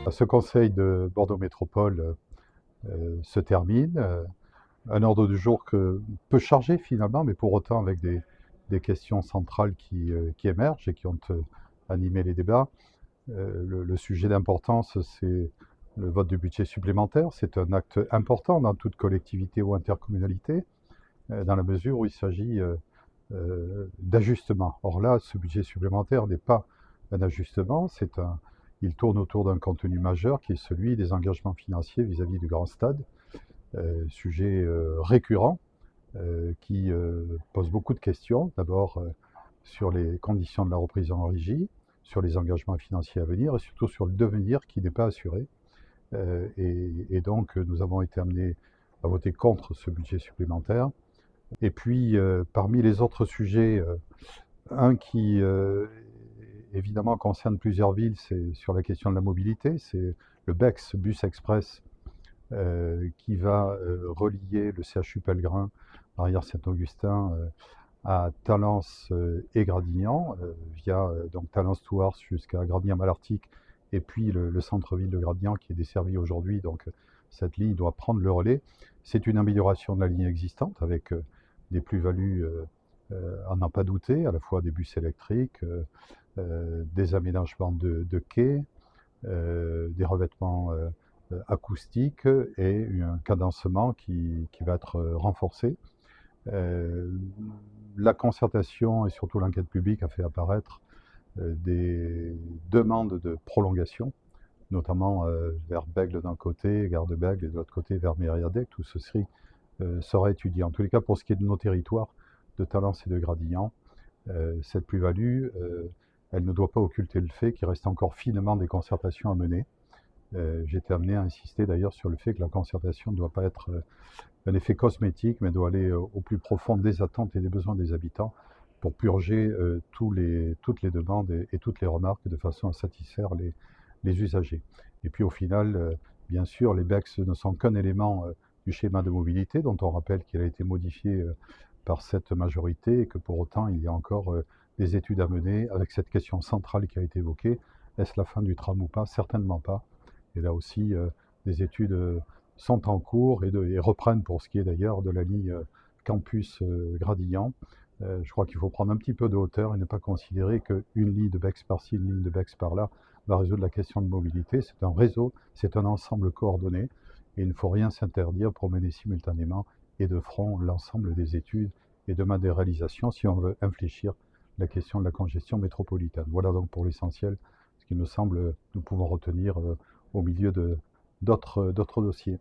Ce conseil de Bordeaux Métropole se termine. Un ordre du jour peu chargé finalement, mais pour autant avec des questions centrales qui émergent et qui ont animé les débats. Le sujet d'importance, c'est le vote du budget supplémentaire. C'est un acte important dans toute collectivité ou intercommunalité, dans la mesure où il s'agit d'ajustement. Or là, ce budget supplémentaire n'est pas un ajustement, il tourne autour d'un contenu majeur qui est celui des engagements financiers vis-à-vis du grand stade, sujet récurrent qui pose beaucoup de questions. D'abord sur les conditions de la reprise en régie, sur les engagements financiers à venir et surtout sur le devenir qui n'est pas assuré. Et donc nous avons été amenés à voter contre ce budget supplémentaire. Et puis parmi les autres sujets, un qui évidemment concerne plusieurs villes, c'est sur la question de la mobilité, c'est le BEX, Bus Express, qui va relier le CHU Pellegrin, Barrière-Saint-Augustin, à Talence et Gradignan, via donc Talence-Thouars jusqu'à Gradignan-Malartic, et puis le centre-ville de Gradignan qui est desservi aujourd'hui, donc cette ligne doit prendre le relais. C'est une amélioration de la ligne existante avec des plus-values à n'en pas douter, à la fois des bus électriques, des aménagements de quais, des revêtements acoustiques et un cadencement qui va être renforcé. La concertation et surtout l'enquête publique a fait apparaître des demandes de prolongation, notamment vers Bègles d'un côté, gare de Bègles, et de l'autre côté vers Mériadec. Tout ceci sera étudié. En tous les cas, pour ce qui est de nos territoires, de Talence et de Gradignan, cette plus-value, elle ne doit pas occulter le fait qu'il reste encore finement des concertations à mener. J'ai été amené à insister d'ailleurs sur le fait que la concertation ne doit pas être un effet cosmétique, mais doit aller au plus profond des attentes et des besoins des habitants pour purger toutes les demandes et toutes les remarques de façon à satisfaire les usagers. Et puis au final, bien sûr, les BEX ne sont qu'un élément du schéma de mobilité dont on rappelle qu'il a été modifié par cette majorité et que pour autant il y a encore des études à mener avec cette question centrale qui a été évoquée. Est-ce la fin du tram ou pas? Certainement pas. Et là aussi, des études sont en cours et reprennent pour ce qui est d'ailleurs de la ligne campus Gradignan. Je crois qu'il faut prendre un petit peu de hauteur et ne pas considérer qu'une ligne de BEX par-ci, une ligne de BEX par-là va résoudre la question de mobilité. C'est un réseau, c'est un ensemble coordonné et il ne faut rien s'interdire pour mener simultanément et de front l'ensemble des études et demain des réalisations si on veut infléchir la question de la congestion métropolitaine. Voilà donc pour l'essentiel ce qui me semble nous pouvons retenir au milieu d'autres dossiers.